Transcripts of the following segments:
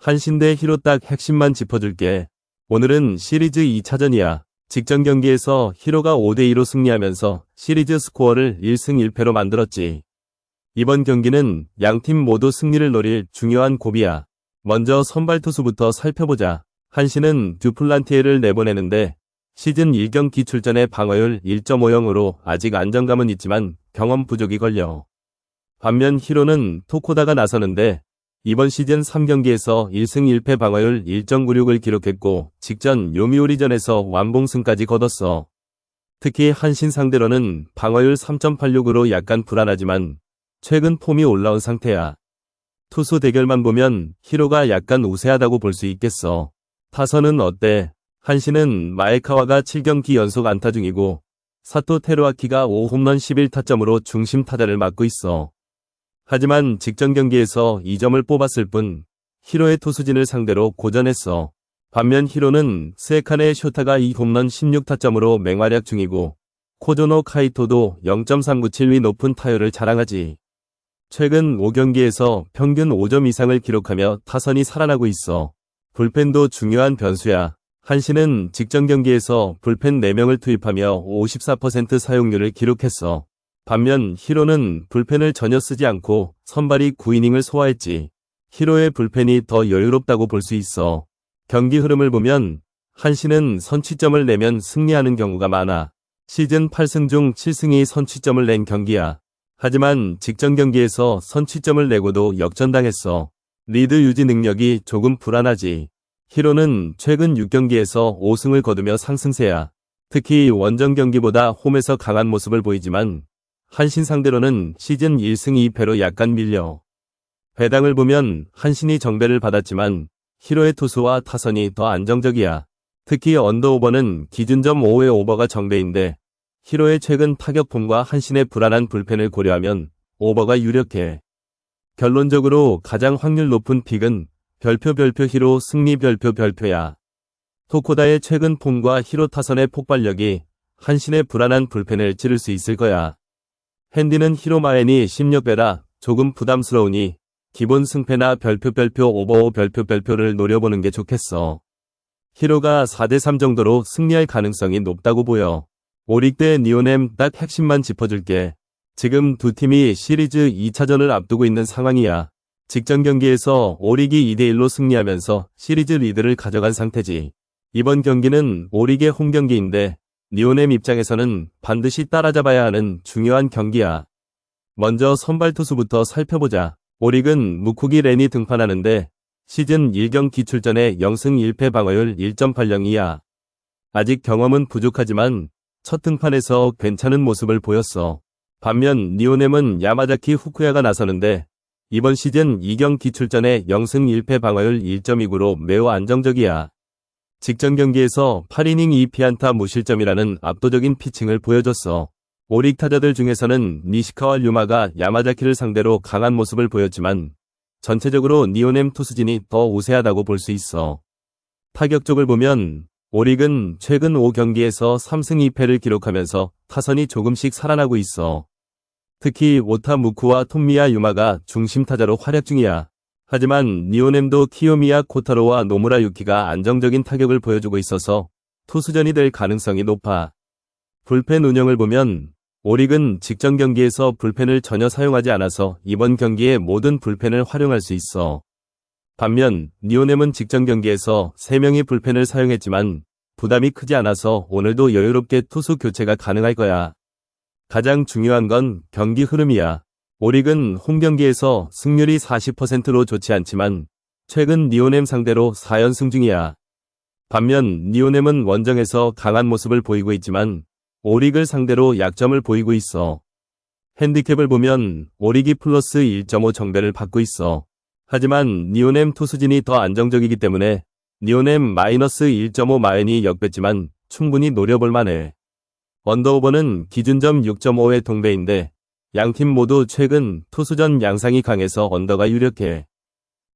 한신 대 히로 딱 핵심만 짚어줄게. 오늘은 시리즈 2차전이야. 직전 경기에서 히로가 5대2로 승리하면서 시리즈 스코어를 1승 1패로 만들었지. 이번 경기는 양팀 모두 승리를 노릴 중요한 고비야. 먼저 선발 투수부터 살펴보자. 한신은 듀플란티에를 내보내는데 시즌 1경기 출전의 방어율 1.50으로 아직 안정감은 있지만 경험 부족이 걸려. 반면 히로는 토코다가 나서는데 이번 시즌 3경기에서 1승 1패 방어율 1.96을 기록했고 직전 요미우리전에서 완봉승까지 거뒀어. 특히 한신 상대로는 방어율 3.86으로 약간 불안하지만 최근 폼이 올라온 상태야. 투수 대결만 보면 히로가 약간 우세하다고 볼 수 있겠어. 타선은 어때? 한신은 마에카와가 7경기 연속 안타 중이고 사토 테루아키가 5홈런 11타점으로 중심 타자를 맡고 있어. 하지만 직전 경기에서 2점을 뽑았을 뿐 히로의 투수진을 상대로 고전했어. 반면 히로는 스에칸의 쇼타가 2홈런 16타점으로 맹활약 중이고 코조노 카이토도 0.397위 높은 타율을 자랑하지. 최근 5경기에서 평균 5점 이상을 기록하며 타선이 살아나고 있어. 불펜도 중요한 변수야. 한신은 직전 경기에서 불펜 4명을 투입하며 54% 사용률을 기록했어. 반면 히로는 불펜을 전혀 쓰지 않고 선발이 9이닝을 소화했지. 히로의 불펜이 더 여유롭다고 볼 수 있어. 경기 흐름을 보면 한신은 선취점을 내면 승리하는 경우가 많아. 시즌 8승 중 7승이 선취점을 낸 경기야. 하지만 직전 경기에서 선취점을 내고도 역전당했어. 리드 유지 능력이 조금 불안하지. 히로는 최근 6경기에서 5승을 거두며 상승세야. 특히 원정 경기보다 홈에서 강한 모습을 보이지만 한신 상대로는 시즌 1승 2패로 약간 밀려. 배당을 보면 한신이 정배를 받았지만 히로의 투수와 타선이 더 안정적이야. 특히 언더오버는 기준점 5의 오버가 정배인데 히로의 최근 타격폼과 한신의 불안한 불펜을 고려하면 오버가 유력해. 결론적으로 가장 확률 높은 픽은 별표 히로 승리 별표야. 토코다의 최근 폼과 히로 타선의 폭발력이 한신의 불안한 불펜을 찌를 수 있을 거야. 핸디는 히로 마엔이 16배라 조금 부담스러우니 기본 승패나 별표 오버 별표를 노려보는 게 좋겠어. 히로가 4대3 정도로 승리할 가능성이 높다고 보여. 오릭 대 니오넴 딱 핵심만 짚어줄게. 지금 두 팀이 시리즈 2차전을 앞두고 있는 상황이야. 직전 경기에서 오릭이 2대1로 승리하면서 시리즈 리드를 가져간 상태지. 이번 경기는 오릭의 홈경기인데 니오넴 입장에서는 반드시 따라잡아야 하는 중요한 경기야. 먼저 선발 투수부터 살펴보자. 오릭은 무쿠기 렌이 등판하는데 시즌 1경기 출전에 0승 1패 방어율 1.80이야. 아직 경험은 부족하지만 첫 등판에서 괜찮은 모습을 보였어. 반면 니오넴은 야마자키 후쿠야가 나서는데 이번 시즌 2경기 출전에 0승 1패 방어율 1.29로 매우 안정적이야. 직전 경기에서 8이닝 2피안타 무실점이라는 압도적인 피칭을 보여줬어. 오릭 타자들 중에서는 니시카와 류마가 야마자키를 상대로 강한 모습을 보였지만 전체적으로 니오넴 투수진이 더 우세하다고 볼 수 있어. 타격 쪽을 보면 오릭은 최근 5경기에서 3승 2패를 기록하면서 타선이 조금씩 살아나고 있어. 특히 오타 무쿠와 톰미야 유마가 중심 타자로 활약 중이야. 하지만 니오넴도 키요미야 코타로와 노무라 유키가 안정적인 타격을 보여주고 있어서 투수전이 될 가능성이 높아. 불펜 운영을 보면 오릭은 직전 경기에서 불펜을 전혀 사용하지 않아서 이번 경기에 모든 불펜을 활용할 수 있어. 반면 니오넴은 직전 경기에서 3명의 불펜을 사용했지만 부담이 크지 않아서 오늘도 여유롭게 투수 교체가 가능할 거야. 가장 중요한 건 경기 흐름이야. 오릭은 홈경기에서 승률이 40%로 좋지 않지만 최근 니오넴 상대로 4연승 중이야. 반면 니오넴은 원정에서 강한 모습을 보이고 있지만 오릭을 상대로 약점을 보이고 있어. 핸디캡을 보면 오릭이 플러스 1.5 정배를 받고 있어. 하지만 니오넴 투수진이 더 안정적이기 때문에 니오넴 마이너스 1.5 마엔이 역배지만 충분히 노려볼 만해. 언더오버는 기준점 6.5의 동배인데 양팀 모두 최근 투수전 양상이 강해서 언더가 유력해.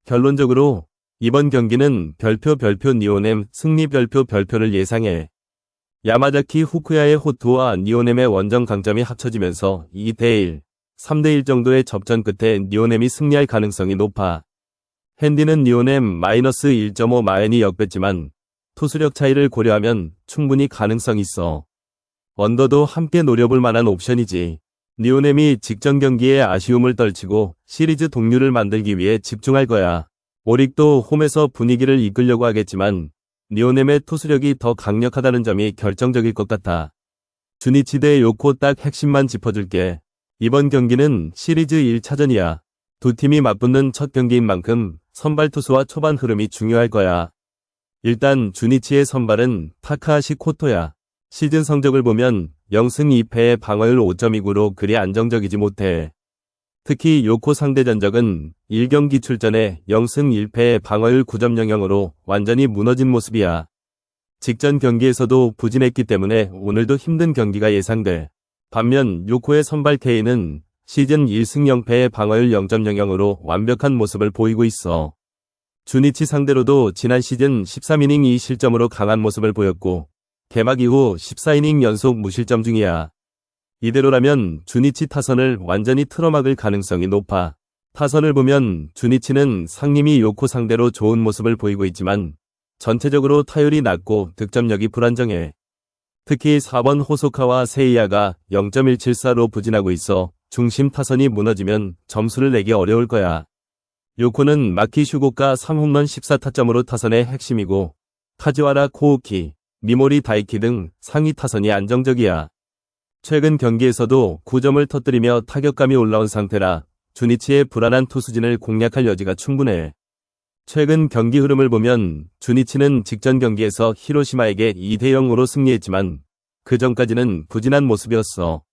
결론적으로 이번 경기는 별표 니오넴 승리 별표를 예상해. 야마자키 후쿠야의 호투와 니오넴의 원정 강점이 합쳐지면서 2대1, 3대1 정도의 접전 끝에 니오넴이 승리할 가능성이 높아. 핸디는 니오넴 -1.5 마엔이 역배지만 투수력 차이를 고려하면 충분히 가능성 있어. 언더도 함께 노려볼 만한 옵션이지. 니오넴이 직전 경기에 아쉬움을 떨치고 시리즈 동률을 만들기 위해 집중할 거야. 오릭도 홈에서 분위기를 이끌려고 하겠지만 니오넴의 투수력이 더 강력하다는 점이 결정적일 것 같아. 주니치 대 요코 딱 핵심만 짚어줄게. 이번 경기는 시리즈 1차전이야. 두 팀이 맞붙는 첫 경기인 만큼 선발 투수와 초반 흐름이 중요할 거야. 일단 주니치의 선발은 타카하시 코토야. 시즌 성적을 보면 0승 2패의 방어율 5.29로 그리 안정적이지 못해. 특히 요코 상대 전적은 1경기 출전에 0승 1패의 방어율 9.00으로 완전히 무너진 모습이야. 직전 경기에서도 부진했기 때문에 오늘도 힘든 경기가 예상돼. 반면 요코의 선발 K는 시즌 1승 0패의 방어율 0.00으로 완벽한 모습을 보이고 있어. 주니치 상대로도 지난 시즌 13이닝 2실점으로 강한 모습을 보였고 개막 이후 14이닝 연속 무실점 중이야. 이대로라면 주니치 타선을 완전히 틀어막을 가능성이 높아. 타선을 보면 주니치는 상림이 요코 상대로 좋은 모습을 보이고 있지만 전체적으로 타율이 낮고 득점력이 불안정해. 특히 4번 호소카와 세이야가 0.174로 부진하고 있어 중심 타선이 무너지면 점수를 내기 어려울 거야. 요코는 마키 슈고카 3홈런 14타점으로 타선의 핵심이고 카지와라 코우키, 미모리 다이키 등 상위 타선이 안정적이야. 최근 경기에서도 9점을 터뜨리며 타격감이 올라온 상태라 주니치의 불안한 투수진을 공략할 여지가 충분해. 최근 경기 흐름을 보면 주니치는 직전 경기에서 히로시마에게 2대0으로 승리했지만 그 전까지는 부진한 모습이었어.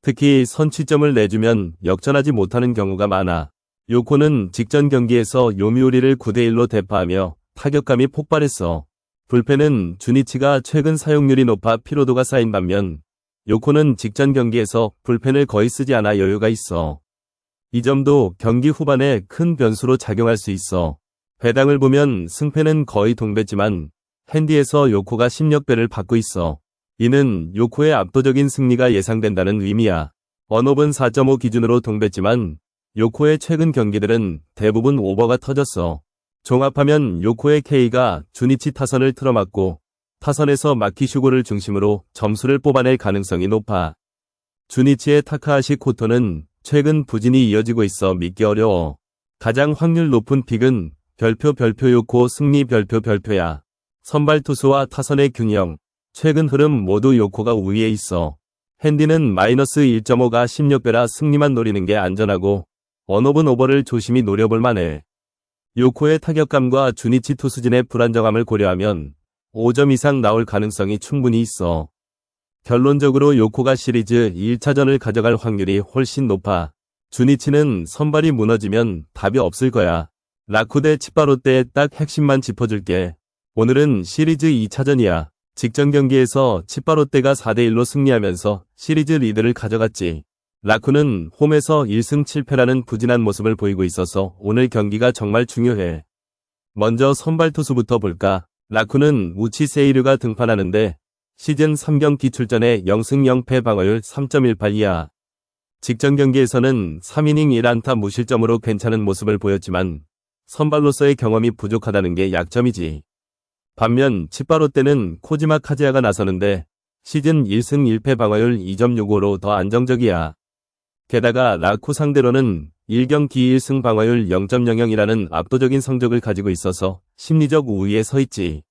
특히 선취점을 내주면 역전하지 못하는 경우가 많아. 요코는 직전 경기에서 요미우리를 9대1로 대파하며 타격감이 폭발했어. 불펜은 주니치가 최근 사용률이 높아 피로도가 쌓인 반면 요코는 직전 경기에서 불펜을 거의 쓰지 않아 여유가 있어. 이 점도 경기 후반에 큰 변수로 작용할 수 있어. 배당을 보면 승패는 거의 동배지만 핸디에서 요코가 16배를 받고 있어. 이는 요코의 압도적인 승리가 예상된다는 의미야. 언업은 4.5 기준으로 동배지만 요코의 최근 경기들은 대부분 오버가 터졌어. 종합하면 요코의 K가 주니치 타선을 틀어막고 타선에서 마키슈고를 중심으로 점수를 뽑아낼 가능성이 높아. 주니치의 타카하시 코토는 최근 부진이 이어지고 있어 믿기 어려워. 가장 확률 높은 픽은 별표 요코 승리 별표야. 선발 투수와 타선의 균형, 최근 흐름 모두 요코가 우위에 있어. 핸디는 -1.5가 16배라 승리만 노리는 게 안전하고 언업은 오버를 조심히 노려볼 만해. 요코의 타격감과 주니치 투수진의 불안정함을 고려하면 5점 이상 나올 가능성이 충분히 있어. 결론적으로 요코가 시리즈 1차전을 가져갈 확률이 훨씬 높아. 주니치는 선발이 무너지면 답이 없을 거야. 라쿠 대 치바롯데의 딱 핵심만 짚어줄게. 오늘은 시리즈 2차전이야. 직전 경기에서 치바롯데가 4대1로 승리하면서 시리즈 리드를 가져갔지. 라쿠는 홈에서 1승 7패라는 부진한 모습을 보이고 있어서 오늘 경기가 정말 중요해. 먼저 선발 투수부터 볼까? 라쿠는 우치 세이류가 등판하는데 시즌 3경기 출전에 0승 0패 방어율 3.18이야. 직전 경기에서는 3이닝 1안타 무실점으로 괜찮은 모습을 보였지만 선발로서의 경험이 부족하다는 게 약점이지. 반면 치바롯데는 코지마 카즈야가 나서는데 시즌 1승 1패 방어율 2.65로 더 안정적이야. 게다가 라쿠 상대로는 1경기 1승 방어율 0.00이라는 압도적인 성적을 가지고 있어서 심리적 우위에 서 있지.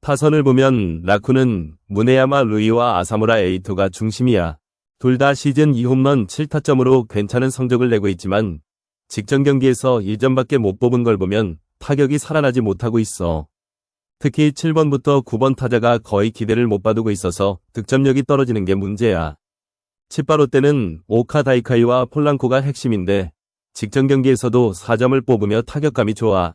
타선을 보면 라쿠는 무네야마 루이와 아사무라 에이토가 중심이야. 둘 다 시즌 2홈런 7타점으로 괜찮은 성적을 내고 있지만 직전 경기에서 1점밖에 못 뽑은 걸 보면 타격이 살아나지 못하고 있어. 특히 7번부터 9번 타자가 거의 기대를 못 받고 있어서 득점력이 떨어지는 게 문제야. 치바롯데는 오카 다이카이와 폴랑코가 핵심인데 직전 경기에서도 4점을 뽑으며 타격감이 좋아.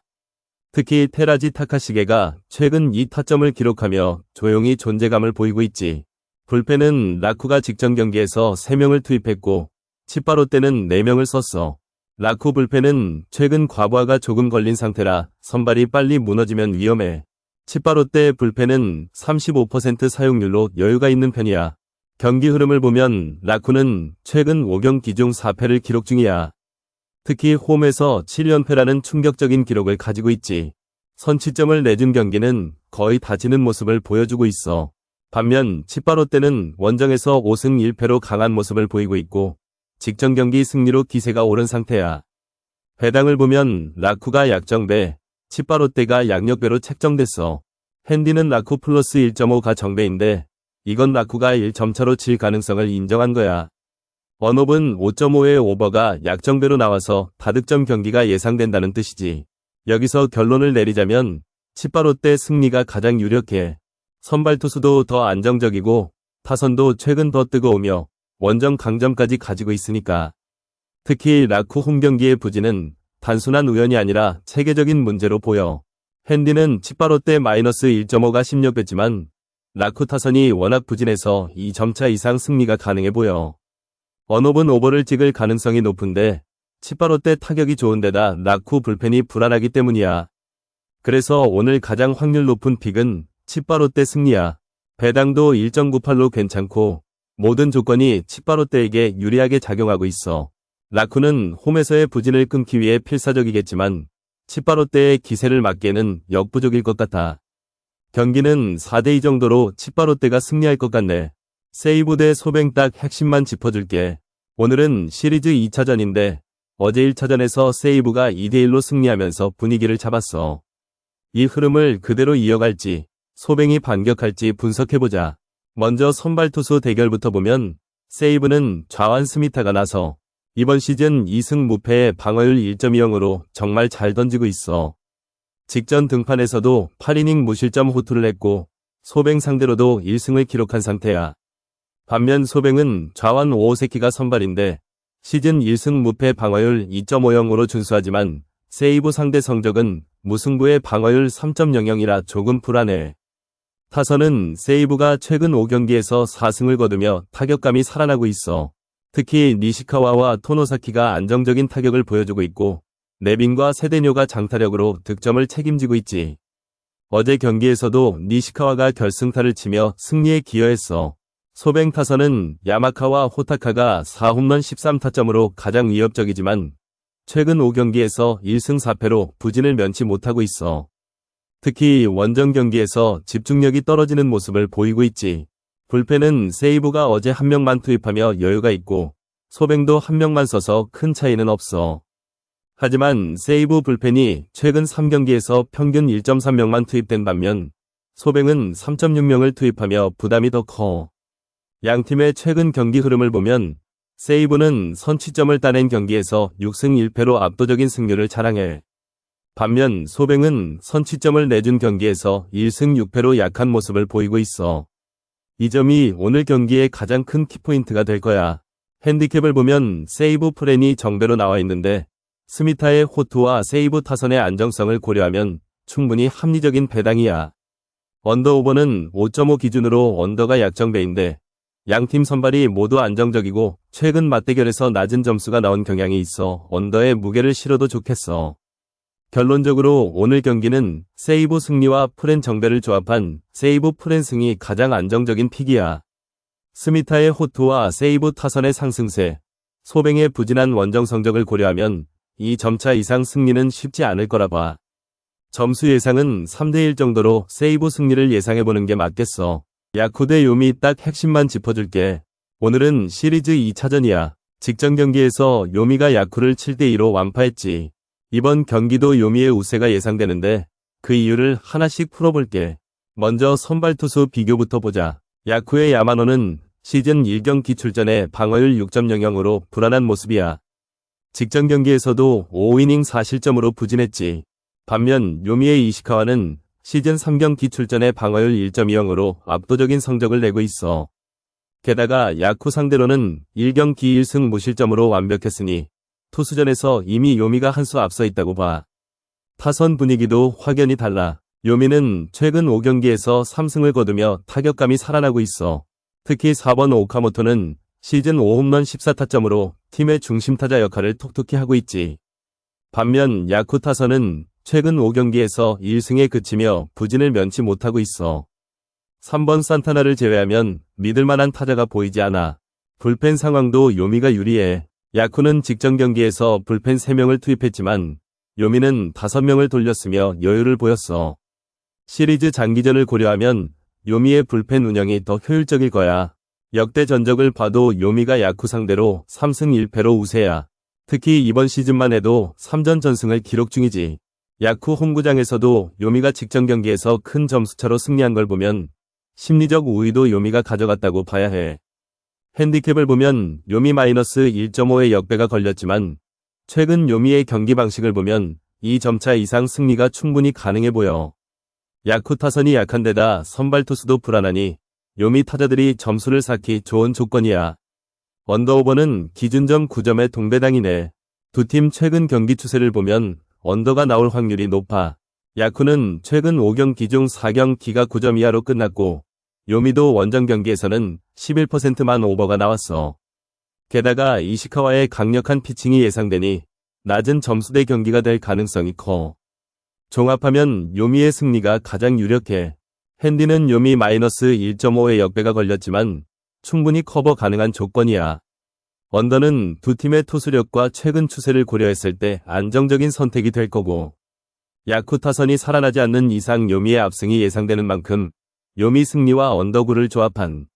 특히 테라지 타카시게가 최근 2타점을 기록하며 조용히 존재감을 보이고 있지. 불펜은 라쿠가 직전 경기에서 3명을 투입했고 치바롯데는 4명을 썼어. 라쿠 불펜은 최근 과부하가 조금 걸린 상태라 선발이 빨리 무너지면 위험해. 치바롯데 불펜은 35% 사용률로 여유가 있는 편이야. 경기 흐름을 보면 라쿠는 최근 5경기 중 4패를 기록 중이야. 특히 홈에서 7연패라는 충격적인 기록을 가지고 있지. 선취점을 내준 경기는 거의 다 지는 모습을 보여주고 있어. 반면 치바롯데는 원정에서 5승 1패로 강한 모습을 보이고 있고 직전 경기 승리로 기세가 오른 상태야. 배당을 보면 라쿠가 약정배, 치바롯데가 양력배로 책정됐어. 핸디는 라쿠 플러스 1.5가 정배인데 이건 라쿠가 1점차로 질 가능성을 인정한 거야. 원업은 5.5의 오버가 약정배로 나와서 다득점 경기가 예상된다는 뜻이지. 여기서 결론을 내리자면 치바롯데 승리가 가장 유력해. 선발 투수도 더 안정적이고 타선도 최근 더 뜨거우며 원정 강점까지 가지고 있으니까. 특히 라쿠 홈 경기의 부진은 단순한 우연이 아니라 체계적인 문제로 보여. 핸디는 치바롯데 마이너스 1.5가 16배지만 라쿠 타선이 워낙 부진해서 2점차 이상 승리가 가능해 보여. 원업은 오버를 찍을 가능성이 높은데 치바롯데 타격이 좋은데다 라쿠 불펜이 불안하기 때문이야. 그래서 오늘 가장 확률 높은 픽은 치바롯데 승리야. 배당도 1.98로 괜찮고 모든 조건이 치바롯데에게 유리하게 작용하고 있어. 라쿠는 홈에서의 부진을 끊기 위해 필사적이겠지만 치바롯데의 기세를 막기에는 역부족일 것 같아. 경기는 4대2 정도로 치바롯데가 승리할 것 같네. 세이브 대 소뱅 딱 핵심만 짚어줄게. 오늘은 시리즈 2차전인데 어제 1차전에서 세이브가 2대1로 승리하면서 분위기를 잡았어. 이 흐름을 그대로 이어갈지 소뱅이 반격할지 분석해보자. 먼저 선발 투수 대결부터 보면 세이브는 좌완 스미타가 나서 이번 시즌 2승 무패의 방어율 1.20으로 정말 잘 던지고 있어. 직전 등판에서도 8이닝 무실점 호투를 했고 소뱅 상대로도 1승을 기록한 상태야. 반면 소뱅은 좌완 오호세키가 선발인데 시즌 1승 무패 방어율 2.50으로 준수하지만 세이브 상대 성적은 무승부의 방어율 3.00이라 조금 불안해. 타선은 세이브가 최근 5경기에서 4승을 거두며 타격감이 살아나고 있어. 특히 니시카와와 토노사키가 안정적인 타격을 보여주고 있고 네빈과 세데뇨가 장타력으로 득점을 책임지고 있지. 어제 경기에서도 니시카와가 결승타를 치며 승리에 기여했어. 소뱅 타선은 야마카와 호타카가 4홈런 13타점으로 가장 위협적이지만 최근 5경기에서 1승 4패로 부진을 면치 못하고 있어. 특히 원정 경기에서 집중력이 떨어지는 모습을 보이고 있지. 불펜은 세이브가 어제 한 명만 투입하며 여유가 있고 소뱅도 한 명만 써서 큰 차이는 없어. 하지만 세이브 불펜이 최근 3경기에서 평균 1.3명만 투입된 반면 소뱅은 3.6명을 투입하며 부담이 더 커. 양팀의 최근 경기 흐름을 보면 세이브는 선취점을 따낸 경기에서 6승 1패로 압도적인 승률을 자랑해. 반면 소뱅은 선취점을 내준 경기에서 1승 6패로 약한 모습을 보이고 있어. 이 점이 오늘 경기의 가장 큰 키포인트가 될 거야. 핸디캡을 보면 세이브 프렌이 정배로 나와 있는데 스미타의 호투와 세이브 타선의 안정성을 고려하면 충분히 합리적인 배당이야. 언더오버는 5.5 기준으로 언더가 약정배인데 양팀 선발이 모두 안정적이고 최근 맞대결에서 낮은 점수가 나온 경향이 있어 언더에 무게를 실어도 좋겠어. 결론적으로 오늘 경기는 세이브 승리와 프렌 정배를 조합한 세이브 프렌 승이 가장 안정적인 픽이야. 스미타의 호투와 세이브 타선의 상승세, 소뱅의 부진한 원정 성적을 고려하면 이 점차 이상 승리는 쉽지 않을 거라 봐. 점수 예상은 3대1 정도로 세이브 승리를 예상해보는 게 맞겠어. 야쿠 대 요미 딱 핵심만 짚어줄게. 오늘은 시리즈 2차전이야. 직전 경기에서 요미가 야쿠를 7대2로 완파했지. 이번 경기도 요미의 우세가 예상되는데 그 이유를 하나씩 풀어볼게. 먼저 선발 투수 비교부터 보자. 야쿠의 야마노는 시즌 1경기 출전에 방어율 6.00으로 불안한 모습이야. 직전 경기에서도 5이닝 4실점으로 부진했지. 반면 요미의 이시카와는 시즌 3경기 출전에 방어율 1.20으로 압도적인 성적을 내고 있어. 게다가 야쿠 상대로는 1경기 1승 무실점으로 완벽했으니 투수전에서 이미 요미가 한 수 앞서 있다고 봐. 타선 분위기도 확연히 달라. 요미는 최근 5경기에서 3승을 거두며 타격감이 살아나고 있어. 특히 4번 오카모토는 시즌 5홈런 14타점으로 팀의 중심타자 역할을 톡톡히 하고 있지. 반면 야쿠 타선은 최근 5경기에서 1승에 그치며 부진을 면치 못하고 있어. 3번 산타나를 제외하면 믿을만한 타자가 보이지 않아. 불펜 상황도 요미가 유리해. 야쿠는 직전 경기에서 불펜 3명을 투입했지만 요미는 5명을 돌렸으며 여유를 보였어. 시리즈 장기전을 고려하면 요미의 불펜 운영이 더 효율적일 거야. 역대 전적을 봐도 요미가 야쿠 상대로 3승 1패로 우세야. 특히 이번 시즌만 해도 3전 전승을 기록 중이지. 야쿠 홈구장에서도 요미가 직전 경기에서 큰 점수차로 승리한 걸 보면 심리적 우위도 요미가 가져갔다고 봐야 해. 핸디캡을 보면 요미 마이너스 1.5의 역배가 걸렸지만 최근 요미의 경기 방식을 보면 이 점차 이상 승리가 충분히 가능해 보여. 야쿠 타선이 약한 데다 선발 투수도 불안하니 요미 타자들이 점수를 쌓기 좋은 조건이야. 언더오버는 기준점 9점의 동배당이네. 두 팀 최근 경기 추세를 보면 언더가 나올 확률이 높아. 야쿠는 최근 5경기 중 4경기가 9점 이하로 끝났고 요미도 원정 경기에서는 11%만 오버가 나왔어. 게다가 이시카와의 강력한 피칭이 예상되니 낮은 점수대 경기가 될 가능성이 커. 종합하면 요미의 승리가 가장 유력해. 핸디는 요미 마이너스 1.5의 역배가 걸렸지만 충분히 커버 가능한 조건이야. 언더는 두 팀의 투수력과 최근 추세를 고려했을 때 안정적인 선택이 될 거고 야쿠 타선이 살아나지 않는 이상 요미의 압승이 예상되는 만큼 요미 승리와 언더 9를 조합한